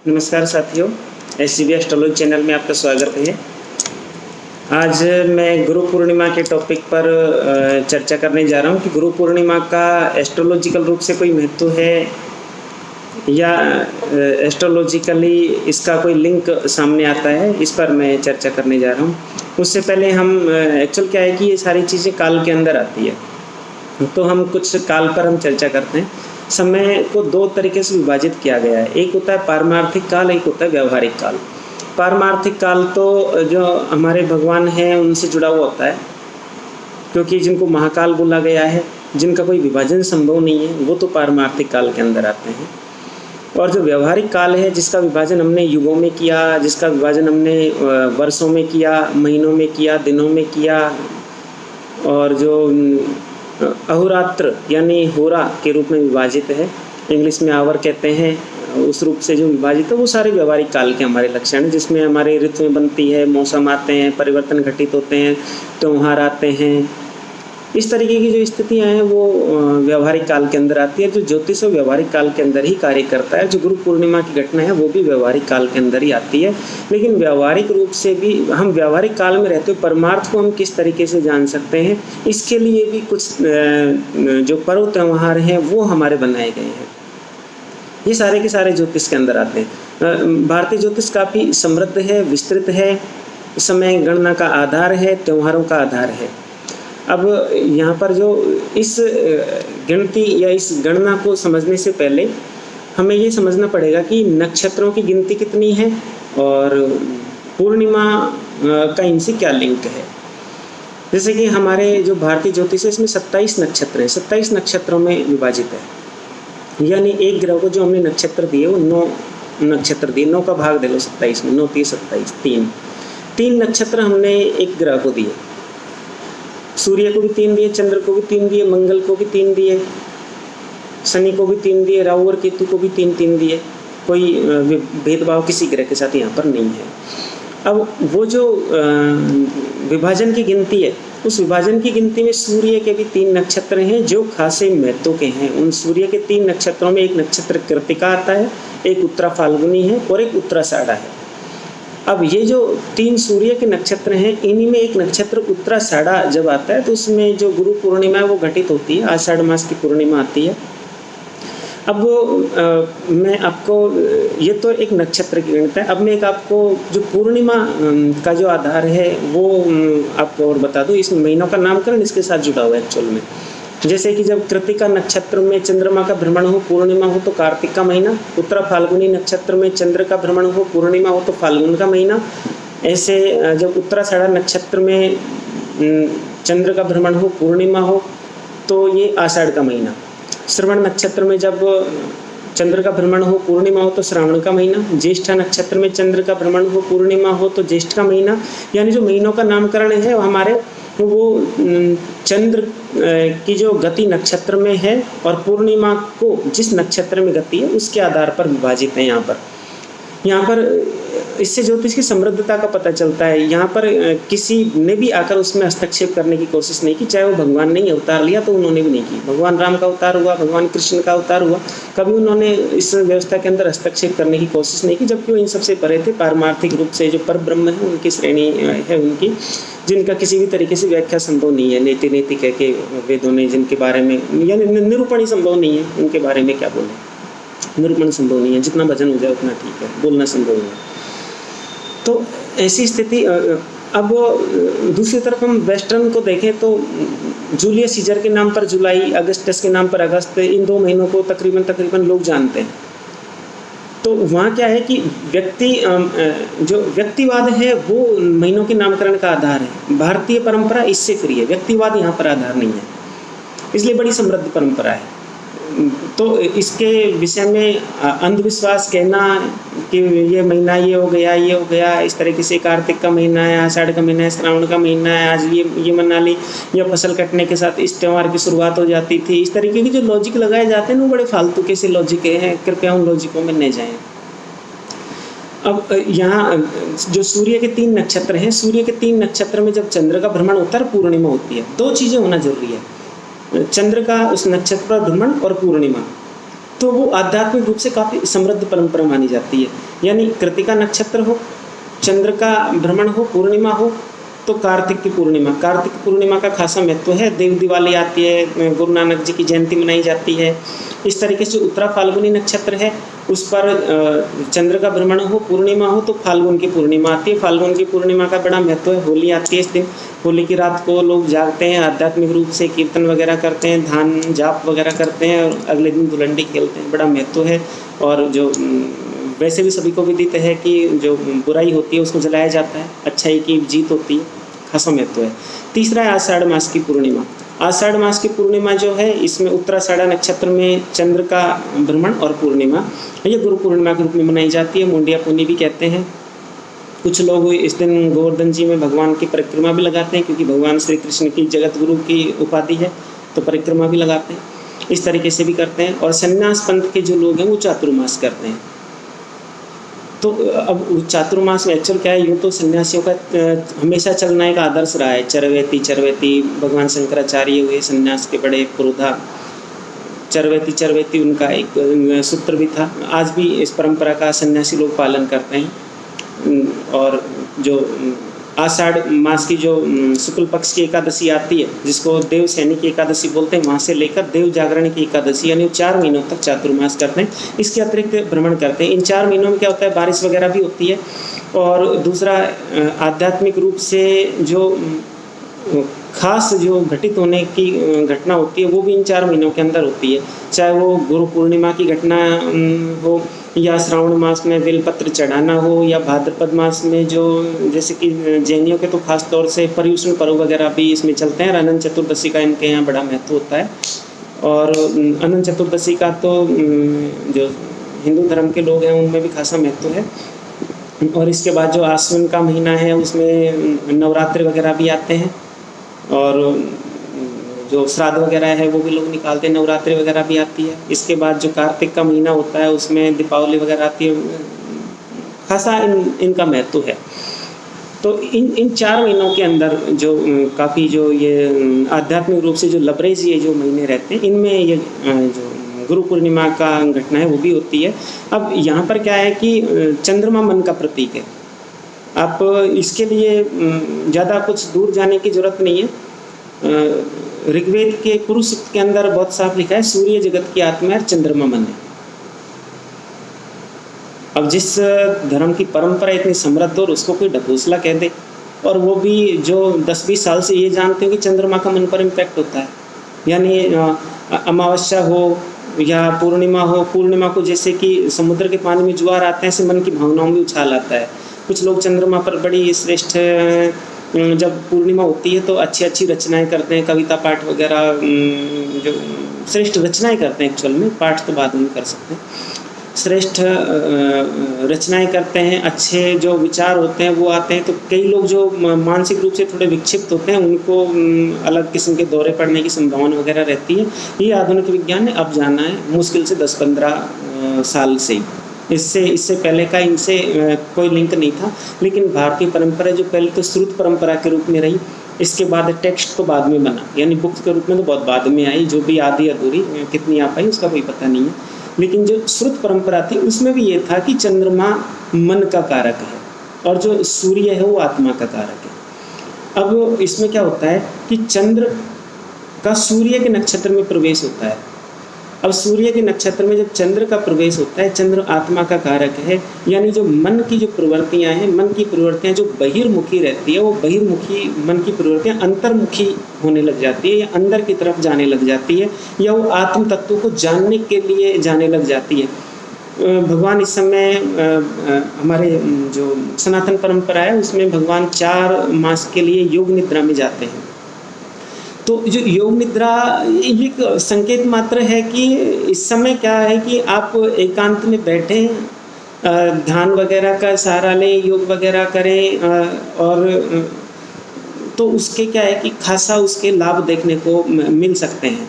नमस्कार साथियों, SCB astrology channel में आपका स्वागत है। आज मैं गुरु पूर्णिमा के टॉपिक पर चर्चा करने जा रहा हूं कि गुरु पूर्णिमा का एस्ट्रोलॉजिकल रूप से कोई महत्व है या एस्ट्रोलॉजिकली इसका कोई लिंक सामने आता है, इस पर मैं चर्चा करने जा रहा हूं। उससे पहले हम एक्चुअल क्या है कि ये सारी चीज़ें काल के अंदर आती है, तो हम कुछ काल पर हम चर्चा करते हैं। समय को दो तरीके से विभाजित किया गया है, एक होता है पारमार्थिक काल, एक होता है व्यवहारिक काल। पारमार्थिक काल तो जो हमारे भगवान हैं उनसे जुड़ा हुआ होता है, क्योंकि जिनको महाकाल बोला गया है, जिनका कोई विभाजन संभव नहीं है, वो तो पारमार्थिक काल के अंदर आते हैं। और जो व्यवहारिक काल है, जिसका विभाजन हमने युगों में किया, जिसका विभाजन हमने वर्षों में किया, महीनों में किया, दिनों में किया, और जो अहोरात्र यानी होरा के रूप में विभाजित है, इंग्लिश में आवर कहते हैं, उस रूप से जो विभाजित है, वो सारे व्यवहारिक काल के हमारे लक्षण हैं, जिसमें हमारे ऋतुएं बनती है, मौसम आते हैं, परिवर्तन घटित होते हैं, त्योहार आते हैं। इस तरीके की जो स्थितियां हैं वो व्यवहारिक काल के अंदर आती है। जो ज्योतिष व्यवहारिक काल के अंदर ही कार्य करता है। जो गुरु पूर्णिमा की घटना है वो भी व्यवहारिक काल के अंदर ही आती है। लेकिन व्यवहारिक रूप से भी हम व्यवहारिक काल में रहते हुए परमार्थ को हम किस तरीके से जान सकते हैं, इसके लिए भी कुछ जो पर्व त्यौहार हैं वो हमारे बनाए गए हैं। ये सारे के सारे ज्योतिष के अंदर आते हैं। भारतीय ज्योतिष काफ़ी समृद्ध है, विस्तृत है, समय गणना का आधार है, त्योहारों का आधार है। अब यहाँ पर जो इस गिनती या इस गणना को समझने से पहले हमें ये समझना पड़ेगा कि नक्षत्रों की गिनती कितनी है और पूर्णिमा का इनसे क्या लिंक है। जैसे कि हमारे जो भारतीय ज्योतिष है इसमें 27 नक्षत्र हैं, 27 नक्षत्रों में विभाजित है। यानी एक ग्रह को जो हमने नक्षत्र दिए वो 9 नक्षत्र दिए, 9 का भाग दे लो 27 में, 9 30 27, 3 नक्षत्र हमने एक ग्रह को दिए। सूर्य को भी 3 दिए, चंद्र को भी 3 दिए, मंगल को भी 3 दिए, शनि को भी 3 दिए, राहु और केतु को भी 3 दिए। कोई भेदभाव किसी ग्रह के साथ यहाँ पर नहीं है। अब वो जो विभाजन की गिनती है, उस विभाजन की गिनती में सूर्य के भी 3 नक्षत्र हैं जो खासे महत्व के हैं। उन सूर्य के 3 नक्षत्रों में एक नक्षत्र कृत्तिका आता है, एक उत्तरा फाल्गुनी है और एक उत्तराषाढ़ा है। अब ये जो 3 सूर्य के नक्षत्र हैं, इन्हीं में एक नक्षत्र उत्तराषाढ़ा जब आता है तो उसमें जो गुरु पूर्णिमा है वो घटित होती है, आषाढ़ मास की पूर्णिमा आती है। अब मैं आपको, ये तो एक नक्षत्र की गणना है। अब मैं एक आपको जो पूर्णिमा का जो आधार है वो आपको और बता दूं। इस महीनों का नामकरण इसके साथ जुड़ा हुआ है एक्चुअल में। जैसे कि जब कृत्तिका नक्षत्र में चंद्रमा का भ्रमण हो, पूर्णिमा हो तो कार्तिक का महीना। उत्तरा फाल्गुनी नक्षत्र में चंद्र का भ्रमण हो, पूर्णिमा हो तो फाल्गुन का महीना। ऐसे जब उत्तराषाढ़ा नक्षत्र में चंद्र का भ्रमण हो, पूर्णिमा हो तो ये आषाढ़ का महीना। श्रवण नक्षत्र में जब चंद्र का भ्रमण हो, पूर्णिमा हो तो श्रावण का महीना। ज्येष्ठा नक्षत्र में चंद्र का भ्रमण हो, पूर्णिमा हो तो ज्येष्ठ का महीना। यानी जो महीनों का नामकरण है हमारे वो चंद्र की जो गति नक्षत्र में है और पूर्णिमा को जिस नक्षत्र में गति है उसके आधार पर विभाजित है। यहाँ पर इससे ज्योतिष की समृद्धता का पता चलता है। यहाँ पर किसी ने भी आकर उसमें हस्तक्षेप करने की कोशिश नहीं की, चाहे वो भगवान ने अवतार लिया तो उन्होंने भी नहीं की। भगवान राम का अवतार हुआ, भगवान कृष्ण का अवतार हुआ, कभी उन्होंने इस व्यवस्था के अंदर हस्तक्षेप करने की कोशिश नहीं की, जबकि वो इन सबसे परे थे। पारमार्थिक रूप से जो पर ब्रह्म है उनकी श्रेणी है उनकी, जिनका किसी भी तरीके से व्याख्या संभव नहीं है। नीति कह के वेदों ने जिनके बारे में, यानी निरूपण ही संभव नहीं है, उनके बारे में क्या बोले, निरूपण संभव नहीं है। जितना भजन हो जाए उतना ठीक है, बोलना संभव नहीं है। तो ऐसी स्थिति। अब दूसरी तरफ हम वेस्टर्न को देखें तो जूलियस सीजर के नाम पर जुलाई, अगस्टस के नाम पर अगस्त, इन 2 महीनों को तकरीबन लोग जानते हैं। तो वहाँ क्या है कि जो व्यक्तिवाद है वो महीनों के नामकरण का आधार है। भारतीय परंपरा इससे फ्री है, व्यक्तिवाद यहाँ पर आधार नहीं है, इसलिए बड़ी समृद्ध परंपरा है। तो इसके विषय में अंधविश्वास कहना कि ये महीना ये हो गया, इस तरीके से कार्तिक का महीना है, आषाढ़ का महीना है, श्रावण का महीना है, आज ये मना ली, या फसल कटने के साथ इस त्यौहार की शुरुआत हो जाती थी, इस तरीके के जो लॉजिक लगाए जाते हैं वो बड़े फालतू के से लॉजिक हैं। कृपया उन लॉजिकों में न जाएं। अब यहाँ जो सूर्य के 3 नक्षत्र हैं, सूर्य के 3 नक्षत्र में जब चंद्र का भ्रमण होता है, पूर्णिमा होती है, 2 चीज़ें होना जरूरी है, चंद्र का उस नक्षत्र पर भ्रमण और पूर्णिमा। तो वो आध्यात्मिक रूप से काफ़ी समृद्ध परंपरा मानी जाती है। यानी कृतिका नक्षत्र हो, चंद्र का भ्रमण हो, पूर्णिमा हो, तो कार्तिक की पूर्णिमा का खासा महत्व है। देव दिवाली आती है, गुरु नानक जी की जयंती मनाई जाती है। इस तरीके से उत्तरा फाल्गुनी नक्षत्र है, उस पर चंद्र का भ्रमण हो, पूर्णिमा हो, तो फाल्गुन की पूर्णिमा आती है। फाल्गुन की पूर्णिमा का बड़ा महत्व है। होली आती है इस दिन, होली की रात को लोग जागते हैं, आध्यात्मिक रूप से कीर्तन वगैरह करते हैं, ध्यान जाप वगैरह करते हैं और अगले दिन धुलंडी खेलते हैं। बड़ा महत्व है। और जो वैसे भी सभी को विदित है कि जो बुराई होती है उसको जलाया जाता है, अच्छाई की जीत होती है, खासा महत्व है। तीसरा है आषाढ़ मास की पूर्णिमा। आषाढ़ मास की पूर्णिमा जो है, इसमें उत्तराषाढ़ा नक्षत्र में चंद्र का भ्रमण और पूर्णिमा, ये गुरु पूर्णिमा के रूप में मनाई जाती है। मुंडिया पूनी भी कहते हैं। कुछ लोग इस दिन गोवर्धन जी में भगवान की परिक्रमा भी लगाते हैं, क्योंकि भगवान श्री कृष्ण की जगत गुरु की उपाधि है, तो परिक्रमा भी लगाते हैं। इस तरीके से भी करते हैं। और संन्यास पंथ के जो लोग हैं वो चातुर्मास करते हैं। तो अब चातुर्मास में एक्चुअल क्या है, यूँ तो सन्यासियों का हमेशा चलना एक आदर्श रहा है। चरवेती भगवान शंकराचार्य हुए संन्यास के बड़े पुरोधा। चरवेती उनका एक सूत्र भी था। आज भी इस परंपरा का सन्यासी लोग पालन करते हैं। और जो आषाढ़ मास की जो शुक्ल पक्ष की एकादशी आती है, जिसको देव सैनी की एकादशी बोलते हैं, वहाँ से लेकर देव जागरण की एकादशी, यानी 4 महीनों तक चातुर्मास करते हैं। इसके अतिरिक्त भ्रमण करते हैं। इन 4 महीनों में क्या होता है, बारिश वगैरह भी होती है। और दूसरा, आध्यात्मिक रूप से जो खास जो घटित होने की घटना होती है, वो भी इन 4 महीनों के अंदर होती है। चाहे वो गुरु पूर्णिमा की घटना हो, या श्रावण मास में बेलपत्र चढ़ाना हो, या भाद्रपद मास में जो जैसे कि जैनियों के तो खास तौर से पर्युषण पर्व वगैरह भी इसमें चलते हैं। अनंत चतुर्दशी का इनके यहाँ बड़ा महत्व होता है। और अनंत चतुर्दशी का तो जो हिंदू धर्म के लोग हैं उनमें भी खासा महत्व है। और इसके बाद जो आश्विन का महीना है, उसमें नवरात्रि वगैरह भी आते हैं। और जो श्राद्ध वगैरह है वो भी लोग निकालते हैं, नवरात्रि वगैरह भी आती है। इसके बाद जो कार्तिक का महीना होता है, उसमें दीपावली वगैरह आती है। खासा इनका महत्व है। तो इन 4 महीनों के अंदर जो काफ़ी जो ये आध्यात्मिक रूप से जो लबरेज ये जो महीने रहते हैं, इनमें ये जो गुरु पूर्णिमा का घटना है वो भी होती है। अब यहाँ पर क्या है कि चंद्रमा मन का प्रतीक है। आप इसके लिए ज़्यादा कुछ दूर जाने की जरूरत नहीं है। ऋग्वेद के पुरुष सूक्त के अंदर बहुत साफ लिखा है, सूर्य जगत की आत्मा है, चंद्रमा मन है। अब जिस धर्म की परंपरा इतनी समृद्ध और उसको कोई ढकोसला कह दे, और वो भी जो 10-20 साल से ये जानते हो कि चंद्रमा का मन पर इम्पैक्ट होता है। यानी अमावस्या हो या पूर्णिमा हो, पूर्णिमा को जैसे कि समुद्र के पानी में ज्वार आते हैं, ऐसे मन की भावनाओं में उछाल आता है। कुछ लोग चंद्रमा पर बड़ी श्रेष्ठ, जब पूर्णिमा होती है तो अच्छी रचनाएं करते हैं, कविता पाठ वगैरह, जो श्रेष्ठ रचनाएं करते हैं। एक्चुअल में पाठ तो बाद में कर सकते हैं। श्रेष्ठ रचनाएं करते हैं, अच्छे जो विचार होते हैं वो आते हैं। तो कई लोग जो मानसिक रूप से थोड़े विक्षिप्त होते हैं, उनको अलग किस्म के दौरे पड़ने की संभावना वगैरह रहती है। ये आधुनिक विज्ञान ने अब जाना है, मुश्किल से 10-15 साल से। इससे पहले का इनसे कोई लिंक नहीं था। लेकिन भारतीय परंपरा जो पहले तो श्रुत परंपरा के रूप में रही, इसके बाद टेक्स्ट तो बाद में बना, यानी बुक्स के रूप में तो बहुत बाद में आई, जो भी आधी अधूरी कितनी आ पाई उसका कोई पता नहीं है। लेकिन जो श्रुत परंपरा थी उसमें भी ये था कि चंद्रमा मन का कारक है और जो सूर्य है वो आत्मा का कारक है। अब इसमें क्या होता है कि चंद्र का सूर्य के नक्षत्र में प्रवेश होता है। अब सूर्य के नक्षत्र में जब चंद्र का प्रवेश होता है, चंद्र आत्मा का कारक है, यानी जो मन की जो प्रवृत्तियां हैं, मन की प्रवृत्तियां जो बहिर्मुखी रहती है, वो बहिर्मुखी मन की प्रवृत्तियां अंतर्मुखी होने लग जाती है, या अंदर की तरफ जाने लग जाती है, या वो आत्म तत्व को जानने के लिए जाने लग जाती है। भगवान इस समय हमारे जो सनातन परंपरा है उसमें भगवान 4 मास के लिए योग निद्रा में जाते हैं। तो जो योग निद्रा एक संकेत मात्र है कि इस समय क्या है कि आप एकांत में बैठे, ध्यान वगैरह का सहारा लें, योग वगैरह करें, और तो उसके क्या है कि खासा उसके लाभ देखने को मिल सकते हैं।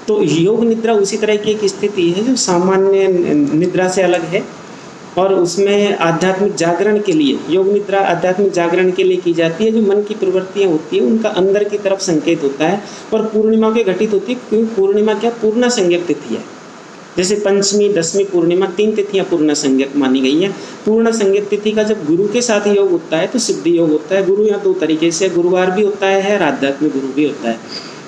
तो योग निद्रा उसी तरह की एक स्थिति है जो सामान्य निद्रा से अलग है, और उसमें आध्यात्मिक जागरण के लिए, योग निद्रा आध्यात्मिक जागरण के लिए की जाती है। जो मन की प्रवृत्तियां होती हैं उनका अंदर की तरफ संकेत होता है, और पूर्णिमा के घटित होती है, क्योंकि पूर्णिमा क्या पूर्णा संज्ञक तिथि है। जैसे पंचमी, दसवीं, पूर्णिमा 3 तिथियां पूर्ण संज्ञक मानी गई हैं। पूर्ण संज्ञक तिथि का जब गुरु के साथ योग होता है तो सिद्धि योग होता है। गुरु यहाँ 2 तरीके से, गुरुवार भी होता है और आध्यात्मिक गुरु भी होता है।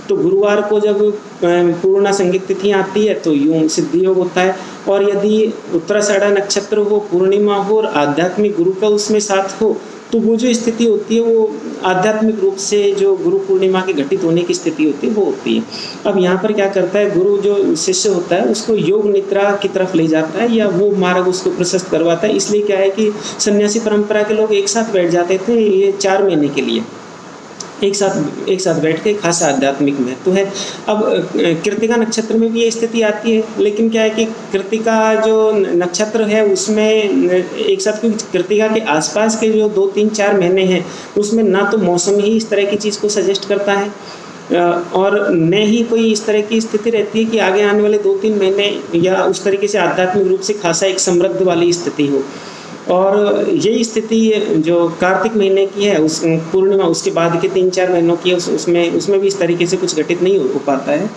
तो गुरुवार को जब पूर्ण संज्ञक तिथि आती है तो योग सिद्धि योग होता है। और यदि उत्तराषाढ़ा नक्षत्र हो, पूर्णिमा हो और आध्यात्मिक गुरु का उसमें साथ हो तो वो जो स्थिति होती है वो आध्यात्मिक रूप से जो गुरु पूर्णिमा के घटित होने की स्थिति होती है वो होती है। अब यहाँ पर क्या करता है, गुरु जो शिष्य होता है उसको योग निद्रा की तरफ ले जाता है या वो मार्ग उसको प्रशस्त करवाता है। इसलिए क्या है कि सन्यासी परंपरा के लोग एक साथ बैठ जाते थे ये 4 महीने के लिए, एक साथ बैठ के खासा आध्यात्मिक महत्व है। अब कृतिका नक्षत्र में भी ये स्थिति आती है, लेकिन क्या है कि कृतिका जो नक्षत्र है उसमें एक साथ, क्योंकि कृतिका के आसपास के जो 2, 3, 4 महीने हैं उसमें ना तो मौसम ही इस तरह की चीज़ को सजेस्ट करता है और न ही कोई इस तरह की स्थिति रहती है कि आगे आने वाले 2-3 महीने या उस तरीके से आध्यात्मिक रूप से खासा एक समृद्ध वाली स्थिति हो। और यही स्थिति जो कार्तिक महीने की है, उस पूर्णिमा उसके बाद के 3-4 महीनों की है, उसमें भी इस तरीके से कुछ घटित नहीं हो पाता है।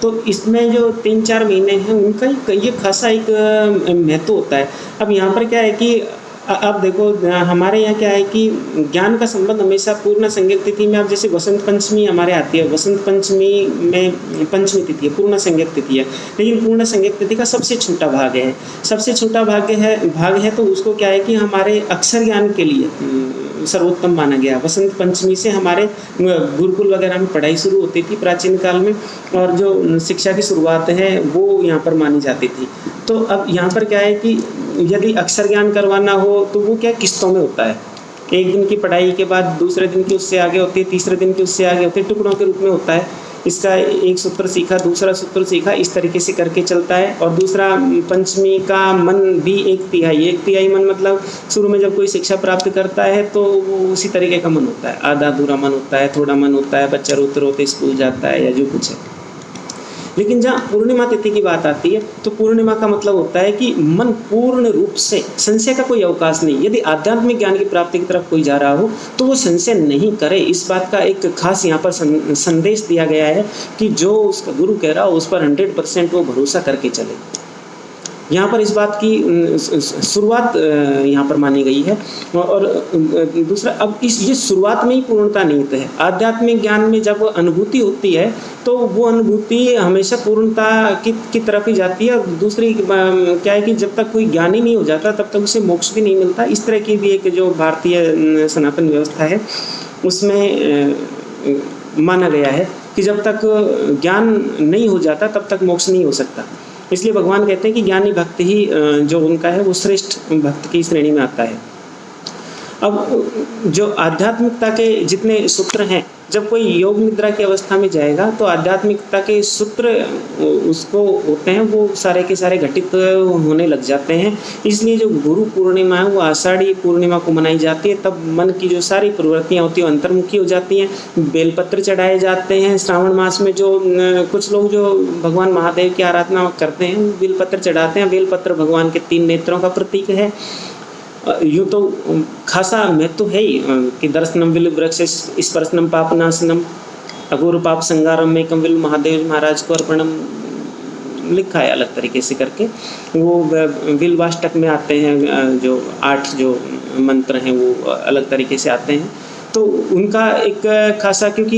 तो इसमें जो 3-4 महीने हैं उनका ये खासा एक महत्व होता है। अब यहाँ पर क्या है कि अब देखो हमारे यहाँ क्या है कि ज्ञान का संबंध हमेशा पूर्ण संज्ञक तिथि में, अब जैसे वसंत पंचमी हमारे आती है, वसंत पंचमी में पंचमी तिथि है, पूर्ण संज्ञक तिथि है, लेकिन पूर्ण संज्ञक तिथि का सबसे छोटा भाग है, सबसे छोटा भाग है तो उसको क्या है कि हमारे अक्षर ज्ञान के लिए सर्वोत्तम माना गया। वसंत पंचमी से हमारे गुरुकुल वगैरह में पढ़ाई शुरू होती थी प्राचीन काल में और जो शिक्षा की शुरुआत है वो यहाँ पर मानी जाती थी। तो अब यहाँ पर क्या है कि यदि अक्षर ज्ञान करवाना हो तो वो क्या किस्तों में होता है। एक दिन की पढ़ाई के बाद दूसरे दिन की उससे आगे होती है, तीसरे दिन की उससे आगे होती है, टुकड़ों के रूप में होता है। इसका एक सूत्र सीखा, दूसरा सूत्र सीखा, इस तरीके से करके चलता है। और दूसरा पंचमी का मन भी 1/3 मन, मतलब शुरू में जब कोई शिक्षा प्राप्त करता है तो वो उसी तरीके का मन होता है, आधा अधूरा मन होता है, थोड़ा मन होता है, बच्चा रोते रोते स्कूल जाता है या जो कुछ है। लेकिन जहाँ पूर्णिमा तिथि की बात आती है तो पूर्णिमा का मतलब होता है कि मन पूर्ण रूप से, संशय का कोई अवकाश नहीं। यदि आध्यात्मिक ज्ञान की प्राप्ति की तरफ कोई जा रहा हो तो वो संशय नहीं करे। इस बात का एक खास यहाँ पर संदेश दिया गया है कि जो उसका गुरु कह रहा हो उस पर 100% वो भरोसा करके चले। यहाँ पर इस बात की शुरुआत यहाँ पर मानी गई है। और दूसरा, अब ये शुरुआत में ही पूर्णता निहित है। आध्यात्मिक ज्ञान में जब अनुभूति होती है तो वो अनुभूति हमेशा पूर्णता की तरफ ही जाती है। और दूसरी क्या है कि जब तक कोई ज्ञानी नहीं हो जाता तब तक उसे मोक्ष भी नहीं मिलता। इस तरह की भी एक जो भारतीय सनातन व्यवस्था है उसमें माना गया है कि जब तक ज्ञान नहीं हो जाता तब तक मोक्ष नहीं हो सकता। इसलिए भगवान कहते हैं कि ज्ञानी भक्त ही जो उनका है वो श्रेष्ठ भक्त की श्रेणी में आता है। अब जो आध्यात्मिकता के जितने सूत्र हैं, जब कोई योग निद्रा की अवस्था में जाएगा तो आध्यात्मिकता के सूत्र उसको होते हैं वो सारे के सारे घटित होने लग जाते हैं। इसलिए जो गुरु पूर्णिमा है वो आषाढ़ी पूर्णिमा को मनाई जाती है। तब मन की जो सारी प्रवृत्तियाँ होती हैं अंतर्मुखी हो जाती हैं। बेलपत्र चढ़ाए जाते हैं। श्रावण मास में जो कुछ लोग जो भगवान महादेव की आराधना करते हैं वो बेलपत्र चढ़ाते हैं। बेलपत्र भगवान के 3 नेत्रों का प्रतीक है। यूँ तो खासा महत्व है ही कि दर्शनम विल वृक्ष स्पर्शनम पापनाशनम अघोर पाप संगारम में कमविल महादेव महाराज को अर्पणम लिखा है अलग तरीके से करके। वो विलवाष्टक में आते हैं, जो 8 जो मंत्र हैं वो अलग तरीके से आते हैं। तो उनका एक खासा, क्योंकि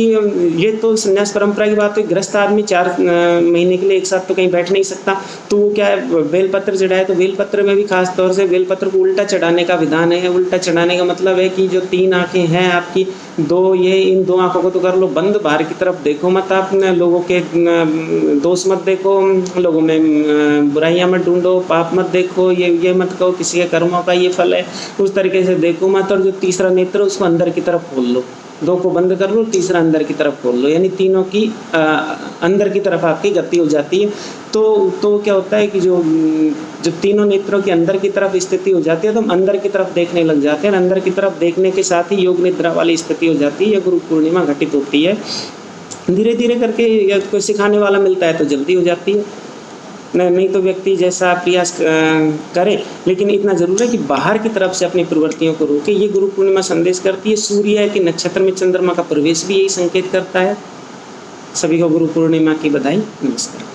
ये तो संन्यास परंपरा की बात है, गृहस्थ आदमी 4 महीने के लिए एक साथ तो कहीं बैठ नहीं सकता। तो वो क्या है, बेलपत्र चढ़ाए तो बेलपत्र में भी खास तौर से बेलपत्र को उल्टा चढ़ाने का विधान है। उल्टा चढ़ाने का मतलब है कि जो 3 आँखें हैं आपकी, इन 2 आँखों को तो कर लो बंद, बाहर की तरफ देखो मत, आप लोगों के दोष मत देखो, लोगों में बुराइयां मत ढूंढो, पाप मत देखो, ये मत कहो किसी के कर्मों का ये फल है, उस तरीके से देखो मत। और जो तीसरा नेत्र उसको अंदर की तरफ खोल लो, 2 को बंद कर लो, तीसरा अंदर की तरफ खोल लो, यानी तीनों की अंदर की तरफ आपकी गति हो जाती है। तो क्या होता है कि जो तीनों नेत्रों के अंदर की तरफ स्थिति हो जाती है तो हम अंदर की तरफ देखने लग जाते हैं। अंदर की तरफ देखने के साथ ही योग निद्रा वाली स्थिति हो जाती है। यह गुरु पूर्णिमा घटित होती है। धीरे धीरे करके कोई सिखाने वाला मिलता है तो जल्दी हो जाती है, नहीं तो व्यक्ति जैसा प्रयास करे। लेकिन इतना जरूर है कि बाहर की तरफ से अपनी प्रवृत्तियों को रोके। ये गुरु पूर्णिमा संदेश करती है। सूर्य के नक्षत्र में चंद्रमा का प्रवेश भी यही संकेत करता है। सभी को गुरु पूर्णिमा की बधाई। नमस्कार।